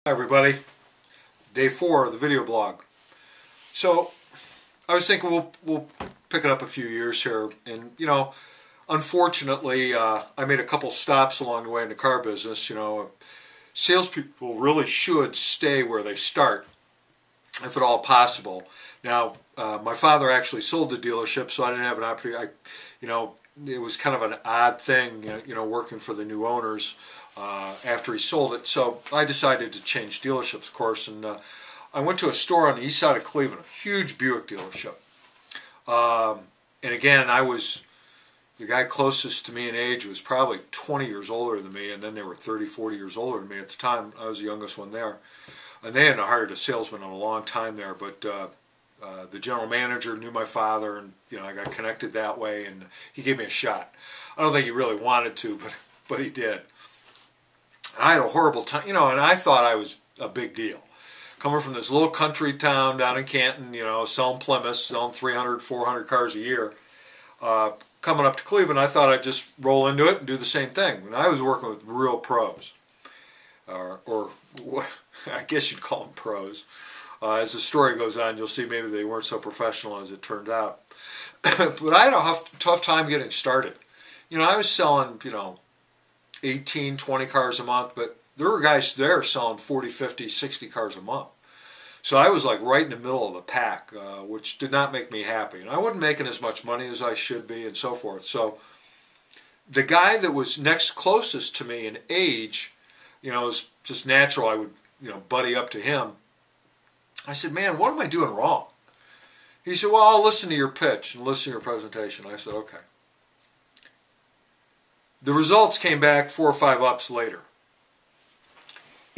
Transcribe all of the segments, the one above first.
Hi everybody, day 4 of the video blog. So I was thinking we'll pick it up a few years here, and unfortunately I made a couple stops along the way in the car business. Salespeople really should stay where they start, if at all possible. Now my father actually sold the dealership, so I didn't have an opportunity. It was kind of an odd thing, working for the new owners after he sold it. So I decided to change dealerships, of course, and I went to a store on the east side of Cleveland, a huge Buick dealership. And again, the guy closest to me in age was probably 20 years older than me, and then they were 30, 40 years older than me at the time. I was the youngest one there. And they hadn't hired a salesman in a long time there, but the general manager knew my father, and I got connected that way, and he gave me a shot. I don't think he really wanted to, but he did. I had a horrible time, and I thought I was a big deal. Coming from this little country town down in Canton, selling Plymouths, selling 300, 400 cars a year. Coming up to Cleveland, I thought I'd just roll into it and do the same thing. And I was working with real pros, or I guess you'd call them pros. As the story goes on, you'll see maybe they weren't so professional as it turned out. But I had a tough time getting started. I was selling, 18, 20 cars a month, but there were guys there selling 40, 50, 60 cars a month. So I was like right in the middle of the pack, which did not make me happy. And I wasn't making as much money as I should be and so forth. So the guy that was next closest to me in age, it was just natural I would, buddy up to him. I said, man, what am I doing wrong? He said, well, I'll listen to your pitch and listen to your presentation. I said, okay. The results came back 4 or 5 ups later.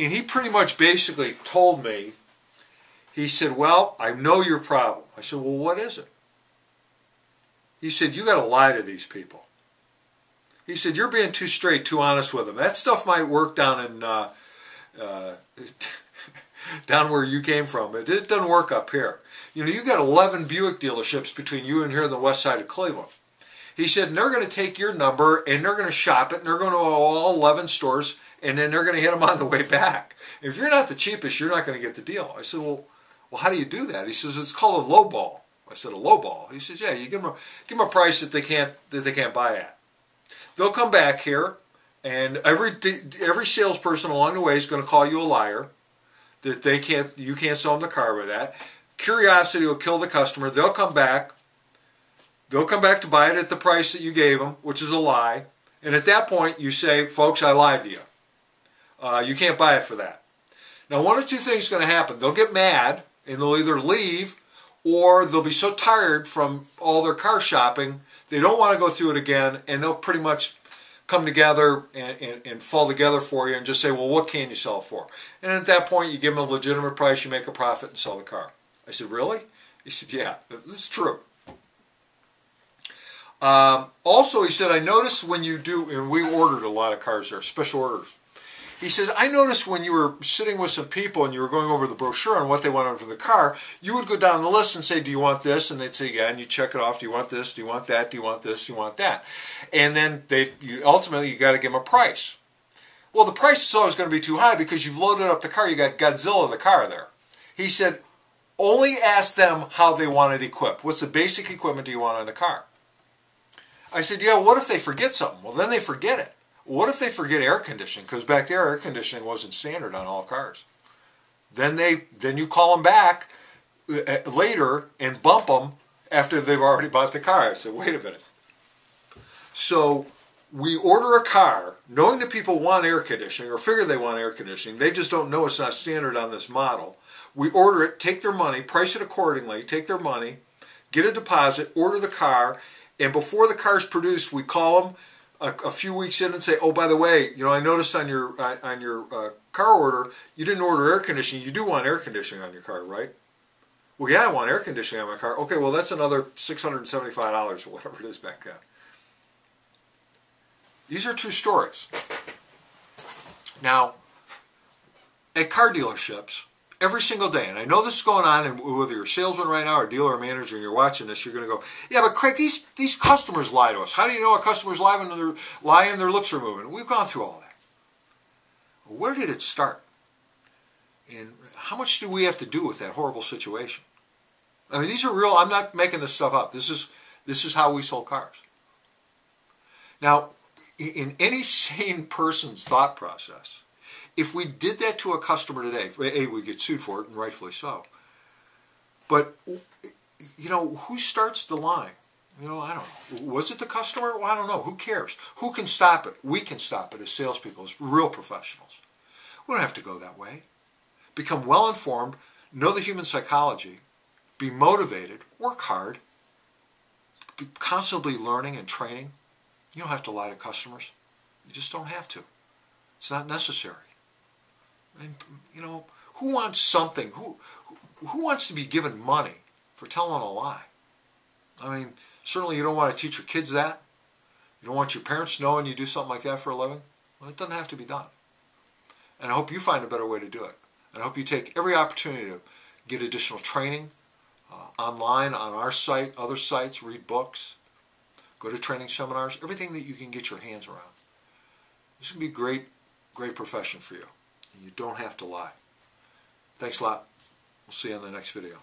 And he pretty much basically told me, he said, well, I know your problem. I said, well, what is it? He said, you got to lie to these people. He said, you're being too straight, too honest with them. That stuff might work down in down where you came from. It doesn't work up here. You got 11 Buick dealerships between you and here on the west side of Cleveland. He said, and they're going to take your number and they're going to shop it and they're going to all 11 stores and then they're going to hit them on the way back. If you're not the cheapest, you're not going to get the deal. I said, well, how do you do that? He says, it's called a low ball. I said, a low ball? He says, yeah, you give them a price that they can't buy at. They'll come back here, and every salesperson along the way is going to call you a liar, that you can't sell them the car with that. Curiosity will kill the customer. They'll come back to buy it at the price that you gave them, which is a lie. And at that point, you say, folks, I lied to you. You can't buy it for that. Now, one of two things is going to happen. They'll get mad, and they'll either leave, or they'll be so tired from all their car shopping, they don't want to go through it again, and they'll pretty much come together and fall together for you and just say, well, what can you sell it for? And at that point, you give them a legitimate price, you make a profit, and sell the car. I said, really? He said, yeah, this is true. Also, he said, I noticed when you do, and we ordered a lot of cars there, special orders. He says, I noticed when you were sitting with some people and you were going over the brochure on what they wanted for the car, you would go down the list and say, do you want this? And they'd say, yeah, and you check it off. Do you want this? Do you want that? Do you want this? Do you want that? And then ultimately, you got to give them a price. Well, the price is always going to be too high because you've loaded up the car. You got Godzilla the car there. He said, only ask them how they want it equipped. What's the basic equipment do you want on the car? I said, yeah, what if they forget something? Well, then they forget it. What if they forget air conditioning? Because back there, air conditioning wasn't standard on all cars. Then you call them back later and bump them after they've already bought the car. I said, wait a minute. So we order a car knowing that people want air conditioning or figure they want air conditioning. They just don't know it's not standard on this model. We order it, take their money, price it accordingly, take their money, get a deposit, order the car, and before the car's produced, we call them a few weeks in and say, oh, by the way, I noticed on your car order, you didn't order air conditioning. You do want air conditioning on your car, right? Well, yeah, I want air conditioning on my car. Okay, well, that's another $675 or whatever it is back then. These are true stories. Now, at car dealerships, every single day, and I know this is going on, and whether you're a salesman right now or a dealer or manager and you're watching this, you're going to go, yeah, but Craig, these customers lie to us. How do you know a customer's lying and their lips are moving? We've gone through all that. Where did it start? And how much do we have to do with that horrible situation? I mean, these are real. I'm not making this stuff up. This is how we sold cars. Now, in any sane person's thought process, if we did that to a customer today, A, we'd get sued for it, and rightfully so. But, you know, who starts the line? You know, I don't know. Was it the customer? Well, I don't know. Who cares? Who can stop it? We can stop it as salespeople, as real professionals. We don't have to go that way. Become well-informed, know the human psychology, be motivated, work hard, be constantly learning and training. You don't have to lie to customers. You just don't have to. It's not necessary. And, you know, who wants something? Who wants to be given money for telling a lie? I mean, certainly you don't want to teach your kids that. You don't want your parents knowing you do something like that for a living. Well, it doesn't have to be done. And I hope you find a better way to do it. And I hope you take every opportunity to get additional training online, on our site, other sites, read books, go to training seminars, everything that you can get your hands around. This can be a great, great profession for you. And you don't have to lie. Thanks a lot. We'll see you in the next video.